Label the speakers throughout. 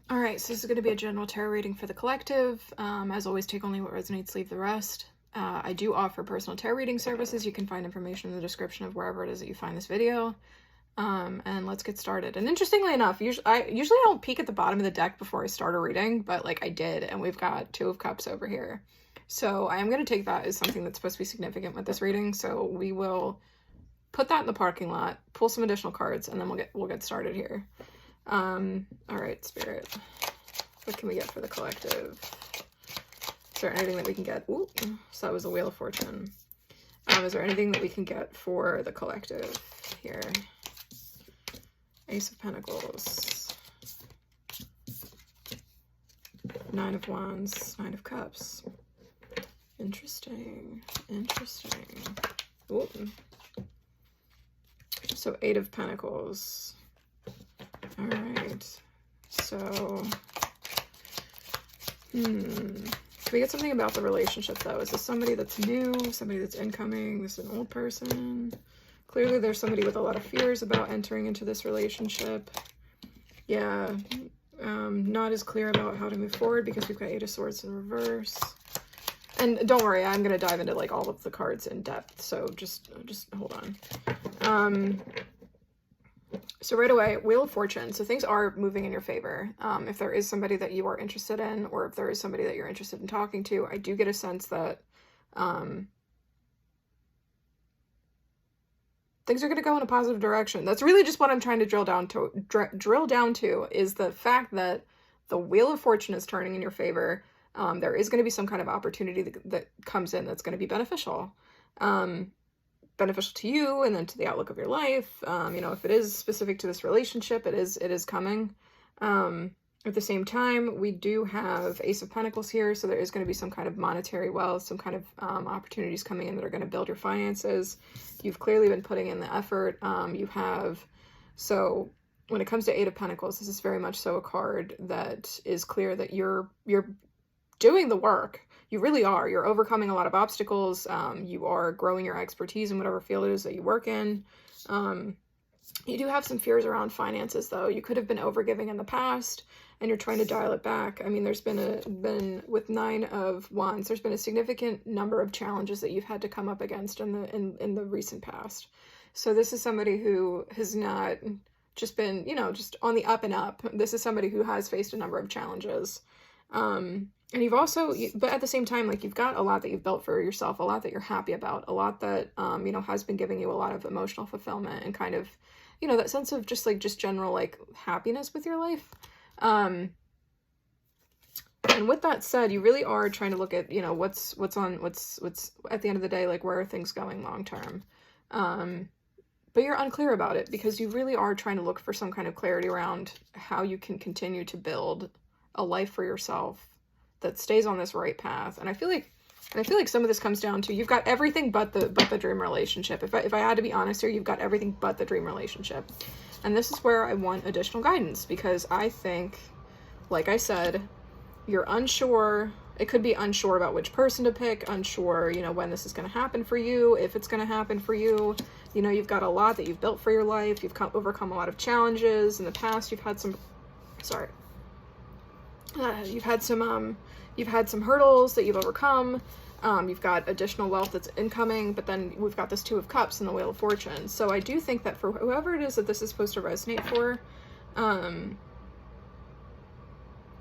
Speaker 1: All right, so this is going to be a general tarot reading for the collective. As always, take only what resonates, leave the rest. I do offer personal tarot reading services. You can find information in the description of wherever it is that you find this video. And let's get started. And interestingly enough, I usually don't peek at the bottom of the deck before I start a reading, but like I did, and we've got Two of Cups over here. So I am going to take that as something that's supposed to be significant with this reading. So we will put that in the parking lot, pull some additional cards, and then we'll get started here. All right, Spirit, what can we get for the collective? Is there anything that we can get? Ooh, so that was a Wheel of Fortune. Is there anything that we can get for the collective here? Ace of Pentacles, Nine of Wands, Nine of Cups. Interesting, interesting. Ooh. So Eight of Pentacles. All right, so, can we get something about the relationship, though? Is this somebody that's new, somebody that's incoming? This is an old person? Clearly, there's somebody with a lot of fears about entering into this relationship. Yeah, not as clear about how to move forward because we've got Eight of Swords in reverse. And don't worry, I'm going to dive into, like, all of the cards in depth, so just hold on. So right away, Wheel of Fortune. So things are moving in your favor. If there is somebody that you are interested in, or if there is somebody that you're interested in talking to, I do get a sense that things are going to go in a positive direction. That's really just what I'm trying to drill down to is the fact that the Wheel of Fortune is turning in your favor. There is going to be some kind of opportunity that comes in that's going to be beneficial. Beneficial to you and then to the outlook of your life. You know, if it is specific to this relationship, it is coming. At the same time, we do have Ace of Pentacles here, so there is going to be some kind of monetary wealth, some kind of opportunities coming in that are going to build your finances. You've clearly been putting in the effort. So when it comes to Eight of Pentacles, this is very much so a card that is clear that you're doing the work. You really are. You're overcoming a lot of obstacles. You are growing your expertise in whatever field it is that you work in. You do have some fears around finances, though. You could have been overgiving in the past, and you're trying to dial it back. I mean, there's been with Nine of Wands, there's been a significant number of challenges that you've had to come up against in the recent past. So this is somebody who has not just been, you know, just on the up and up. This is somebody who has faced a number of challenges. And you've also, but at the same time, like, you've got a lot that you've built for yourself, a lot that you're happy about, a lot that, you know, has been giving you a lot of emotional fulfillment and kind of, you know, that sense of just general, like, happiness with your life. And with that said, you really are trying to look at, you know, what's at the end of the day, like, where are things going long term? But you're unclear about it because you really are trying to look for some kind of clarity around how you can continue to build a life for yourself that stays on this right path. And I feel like some of this comes down to, you've got everything but the dream relationship. If I had to be honest here, you've got everything but the dream relationship. And this is where I want additional guidance, because I think, like I said, you're unsure. It could be unsure about which person to pick, unsure, you know, when this is going to happen for you, if it's going to happen for you. You know, you've got a lot that you've built for your life. You've overcome a lot of challenges in the past. You've had some hurdles that you've overcome. You've got additional wealth that's incoming, but then we've got this Two of Cups and the Wheel of Fortune. So I do think that for whoever it is that this is supposed to resonate for,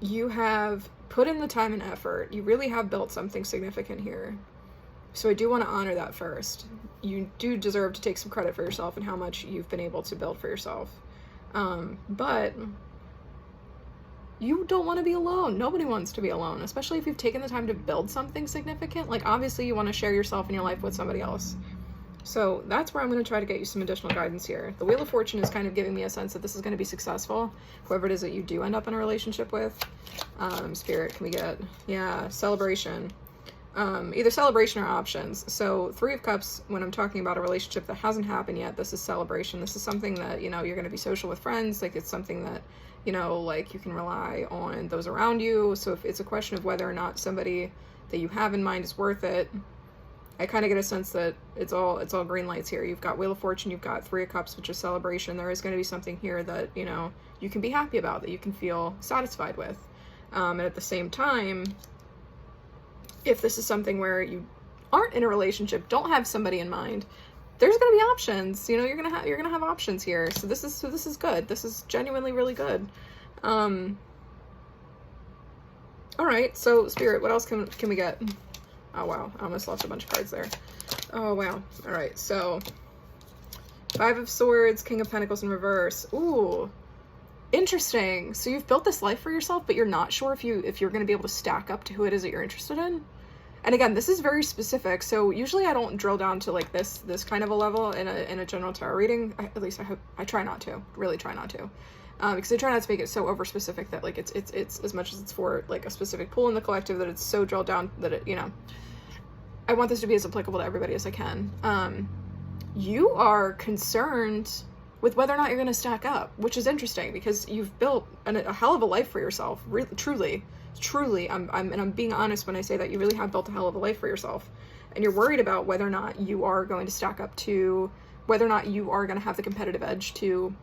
Speaker 1: you have put in the time and effort. You really have built something significant here. So I do want to honor that first. You do deserve to take some credit for yourself and how much you've been able to build for yourself. But you don't want to be alone. Nobody wants to be alone, especially if you've taken the time to build something significant. Like, obviously you want to share yourself and your life with somebody else. So that's where I'm going to try to get you some additional guidance here. The Wheel of Fortune is kind of giving me a sense that this is going to be successful, whoever it is that you do end up in a relationship with. Spirit, can we get, yeah, celebration. Either celebration or options. So Three of Cups, when I'm talking about a relationship that hasn't happened yet, this is celebration. This is something that, you know, you're going to be social with friends. Like, it's something that, you know, like, you can rely on those around you. So if it's a question of whether or not somebody that you have in mind is worth it, I kind of get a sense that it's all green lights here. You've got Wheel of Fortune, you've got Three of Cups, which is celebration. There is going to be something here that, you know, you can be happy about, that you can feel satisfied with. And at the same time, if this is something where you aren't in a relationship, don't have somebody in mind, there's going to be options. You know, you're gonna have options here. So this is good. This is genuinely really good. All right. So Spirit, what else can we get? Oh wow, I almost lost a bunch of cards there. Oh wow. All right. So Five of Swords, King of Pentacles in reverse. Ooh. Interesting. So you've built this life for yourself, but you're not sure if you're going to be able to stack up to who it is that you're interested in. And again, this is very specific. So usually I don't drill down to like this kind of a level in a general tarot reading. At least I try not to. Really try not to. Because I try not to make it so over specific that like it's as much as it's for like a specific pool in the collective, that it's so drilled down that it, you know, I want this to be as applicable to everybody as I can. You are concerned with whether or not you're going to stack up, which is interesting because you've built a hell of a life for yourself. Really, truly, I'm being honest when I say that you really have built a hell of a life for yourself, and you're worried about whether or not you are going to stack up to, whether or not you are going to have the competitive edge to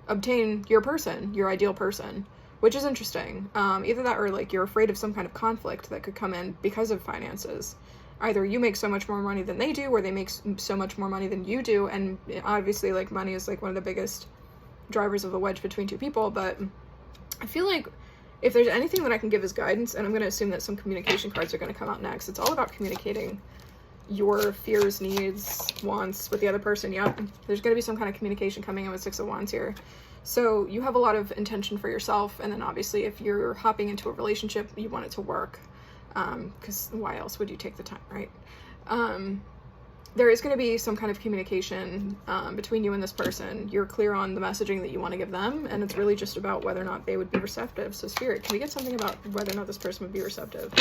Speaker 1: obtain your person, your ideal person, which is interesting. Either that or like you're afraid of some kind of conflict that could come in because of finances. Either you make so much more money than they do, or they make so much more money than you do, and obviously like money is like one of the biggest drivers of the wedge between two people. But I feel like if there's anything that I can give as guidance, and I'm going to assume that some communication cards are going to come out next, it's all about communicating your fears, needs, wants with the other person. Yep, there's going to be some kind of communication coming in with Six of Wands here. So you have a lot of intention for yourself, and then obviously if you're hopping into a relationship, you want it to work. Because why else would you take the time, right? There is going to be some kind of communication between you and this person. You're clear on the messaging that you want to give them, and it's really just about whether or not they would be receptive. So Spirit, can we get something about whether or not this person would be receptive?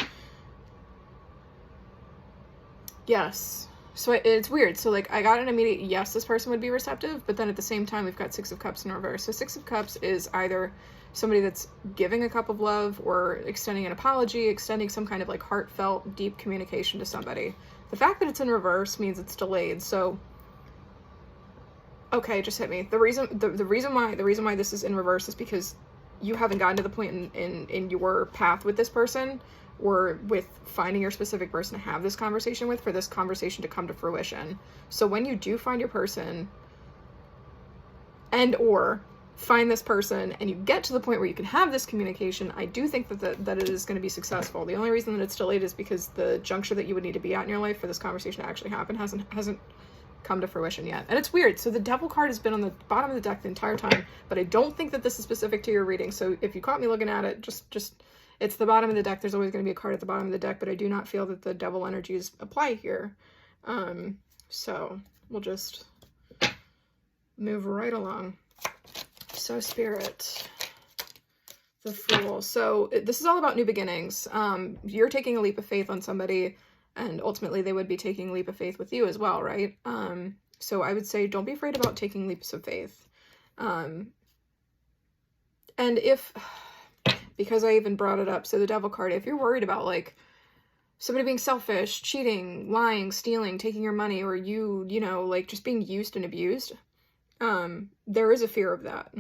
Speaker 1: Yes. So it's weird. So like I got an immediate yes, this person would be receptive, but then at the same time we've got Six of Cups in reverse. So Six of Cups is either somebody that's giving a cup of love or extending an apology, extending some kind of like heartfelt, deep communication to somebody. The fact that it's in reverse means it's delayed. So, okay, just hit me. The reason why this is in reverse is because you haven't gotten to the point in your path with this person, or with finding your specific person to have this conversation with, for this conversation to come to fruition. So when you do find your person, and or find this person, and you get to the point where you can have this communication, I do think that it is going to be successful. The only reason that it's delayed is because the juncture that you would need to be at in your life for this conversation to actually happen hasn't come to fruition yet. And it's weird. So the Devil card has been on the bottom of the deck the entire time, but I don't think that this is specific to your reading. So if you caught me looking at it, just it's the bottom of the deck. There's always going to be a card at the bottom of the deck, but I do not feel that the Devil energies apply here. So we'll just move right along. So Spirit, the Fool. So this is all about new beginnings. You're taking a leap of faith on somebody, and ultimately they would be taking a leap of faith with you as well, right? So I would say don't be afraid about taking leaps of faith. And if, because I even brought it up, so the Devil card, if you're worried about like somebody being selfish, cheating, lying, stealing, taking your money, or you know, like just being used and abused, there is a fear of that.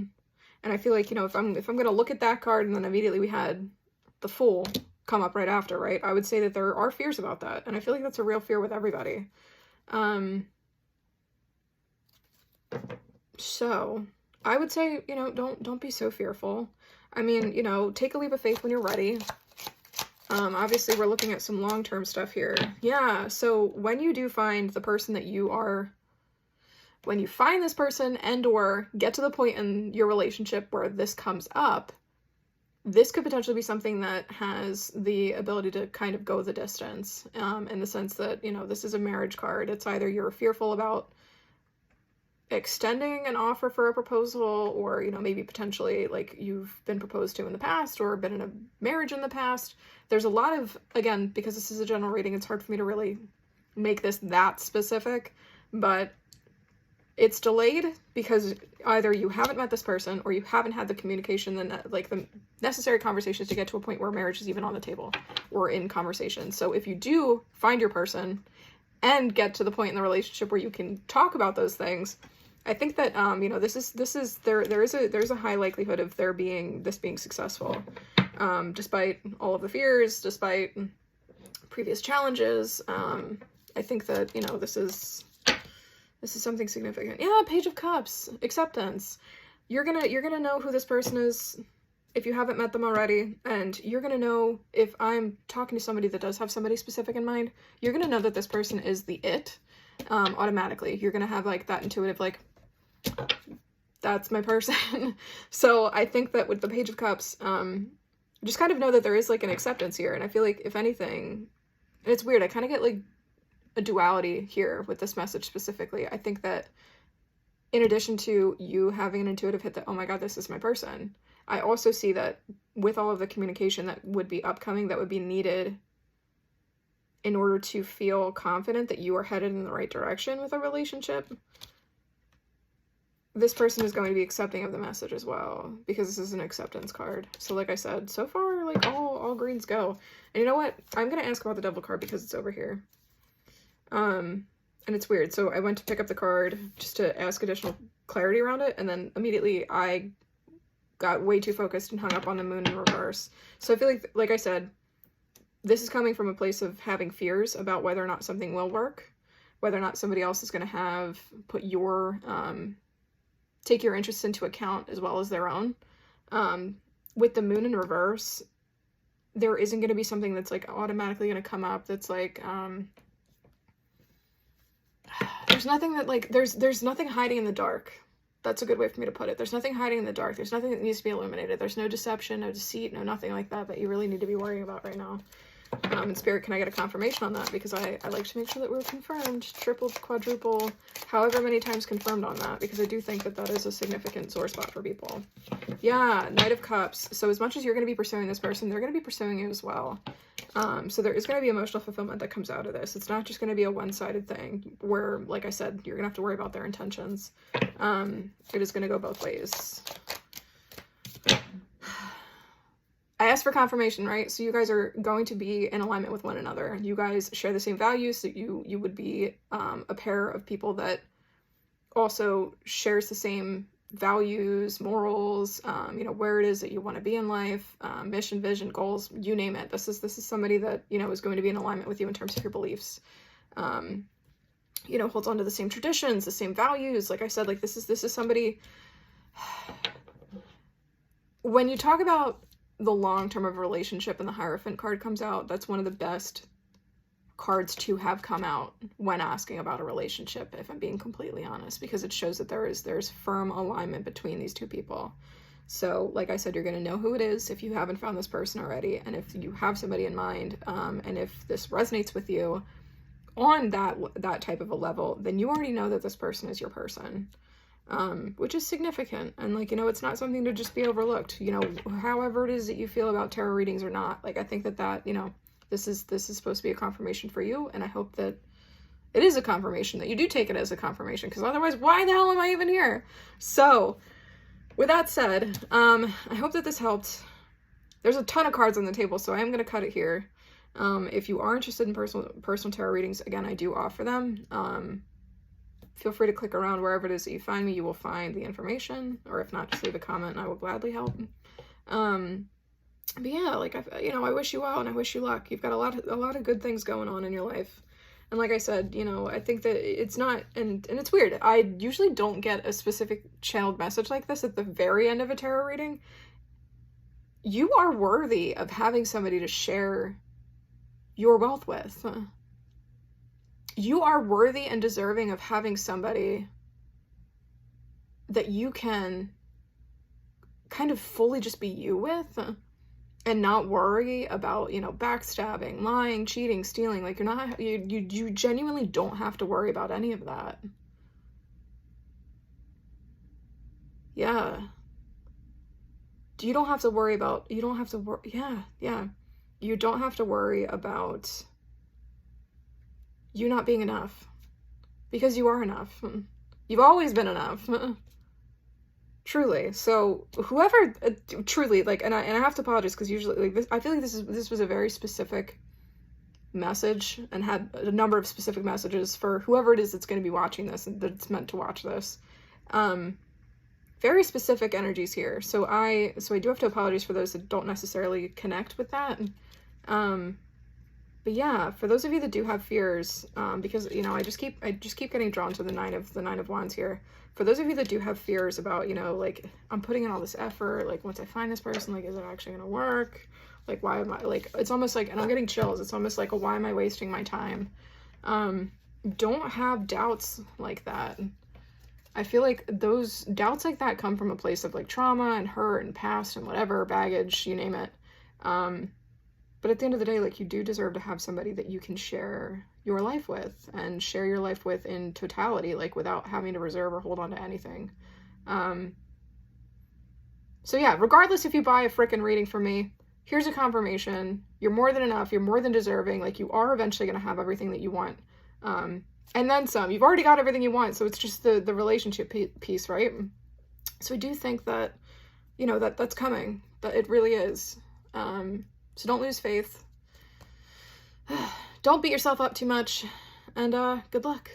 Speaker 1: And I feel like, you know, if I'm going to look at that card and then immediately we had the Fool come up right after, right? I would say that there are fears about that. And I feel like that's a real fear with everybody. So I would say, you know, don't be so fearful. I mean, you know, take a leap of faith when you're ready. Obviously we're looking at some long-term stuff here. Yeah. So when you do find the person that you are, when you find this person and or get to the point in your relationship where this comes up, this could potentially be something that has the ability to kind of go the distance, in the sense that, you know, this is a marriage card. It's either you're fearful about extending an offer for a proposal, or, you know, maybe potentially like you've been proposed to in the past or been in a marriage in the past. There's a lot of, again, because this is a general reading, it's hard for me to really make this that specific, but it's delayed because either you haven't met this person or you haven't had the communication, like the necessary conversations to get to a point where marriage is even on the table or in conversation. So if you do find your person and get to the point in the relationship where you can talk about those things, I think that there's a high likelihood of this being successful, despite all of the fears, despite previous challenges. I think that this is something significant. Yeah, Page of Cups, acceptance. You're gonna know who this person is if you haven't met them already, and you're gonna know if I'm talking to somebody that does have somebody specific in mind. You're gonna know that this person is the it, automatically. You're gonna have like that intuitive like, that's my person. So I think that with the Page of Cups, just kind of know that there is like an acceptance here, and I feel like if anything, and it's weird, I kind of get like a duality here with this message specifically. I think that in addition to you having an intuitive hit that, oh my god, this is my person, I also see that with all of the communication that would be upcoming, that would be needed in order to feel confident that you are headed in the right direction with a relationship, this person is going to be accepting of the message as well, because this is an acceptance card. So like I said, so far, like all greens go. And you know what? I'm going to ask about the Devil card because it's over here. And it's weird. So I went to pick up the card just to ask additional clarity around it, and then immediately I got way too focused and hung up on the Moon in reverse. So I feel like I said, this is coming from a place of having fears about whether or not something will work, whether or not somebody else is going to take your interests into account as well as their own. With the Moon in reverse, there isn't going to be something that's like automatically going to come up that's like, there's nothing that like, there's nothing hiding in the dark. That's a good way for me to put it. There's nothing hiding in the dark. There's nothing that needs to be illuminated. There's no deception, no deceit, no nothing like that you really need to be worrying about right now. And Spirit, can I get a confirmation on that? Because I like to make sure that we're confirmed, triple, quadruple, however many times confirmed on that, because I do think that that is a significant sore spot for people. Yeah, Knight of Cups. So as much as you're going to be pursuing this person, they're going to be pursuing you as well. So there is going to be emotional fulfillment that comes out of this. It's not just going to be a one-sided thing where, like I said, you're going to have to worry about their intentions. It is going to go both ways. I asked for confirmation, right? So you guys are going to be in alignment with one another. You guys share the same values, so you would be a pair of people that also shares the same values, morals, where it is that you want to be in life, mission, vision, goals, you name it. This is somebody that, is going to be in alignment with you in terms of your beliefs. Holds on to the same traditions, the same values. Like I said, like this is somebody, when you talk about the long term of a relationship and the Hierophant card comes out, that's one of the best cards to have come out when asking about a relationship, if I'm being completely honest, because it shows that there's firm alignment between these two people. So like I said, you're going to know who it is if you haven't found this person already, and if you have somebody in mind, and if this resonates with you on that type of a level, then you already know that this person is your person. Which is significant, and it's not something to just be overlooked. However it is that you feel about tarot readings or not, like I think that this is supposed to be a confirmation for you, and I hope that it is a confirmation, that you do take it as a confirmation, because otherwise, why the hell am I even here? So with that said, I hope that this helped. There's a ton of cards on the table, so I am going to cut it here. If you are interested in personal tarot readings, again, I do offer them. Feel free to click around wherever it is that you find me. You will find the information, or if not, just leave a comment and I will gladly help. But yeah, I wish you well and I wish you luck. You've got a lot of good things going on in your life. And like I said, I think that it's not, and it's weird. I usually don't get a specific channeled message like this at the very end of a tarot reading. You are worthy of having somebody to share your wealth with. You are worthy and deserving of having somebody that you can kind of fully just be you with and not worry about, backstabbing, lying, cheating, stealing. Like you genuinely don't have to worry about any of that. Yeah. You don't have to worry about, yeah. You don't have to worry about you not being enough, because you are enough. You've always been enough. Truly. So whoever truly, like, and I have to apologize because usually, like, this, I feel like this was a very specific message and had a number of specific messages for whoever it is that's going to be watching this and that's meant to watch this. Very specific energies here. So I do have to apologize for those that don't necessarily connect with that. But yeah, for those of you that do have fears, because, you know, I just keep getting drawn to the nine of wands here. For those of you that do have fears about, you know, like, I'm putting in all this effort, like, once I find this person, like, is it actually gonna work? Like, why am I, like, it's almost like, and I'm getting chills, it's almost like, why am I wasting my time? Don't have doubts like that. I feel like those doubts like that come from a place of, like, trauma and hurt and past and whatever, baggage, you name it. But at the end of the day, like, you do deserve to have somebody that you can share your life with and share your life with in totality, like, without having to reserve or hold on to anything. So yeah, regardless if you buy a frickin' reading from me, here's a confirmation. You're more than enough. You're more than deserving. Like, you are eventually going to have everything that you want. And then some. You've already got everything you want, so it's just the relationship piece, right? So I do think that, you know, that's coming. That it really is. So don't lose faith. Don't beat yourself up too much. And good luck.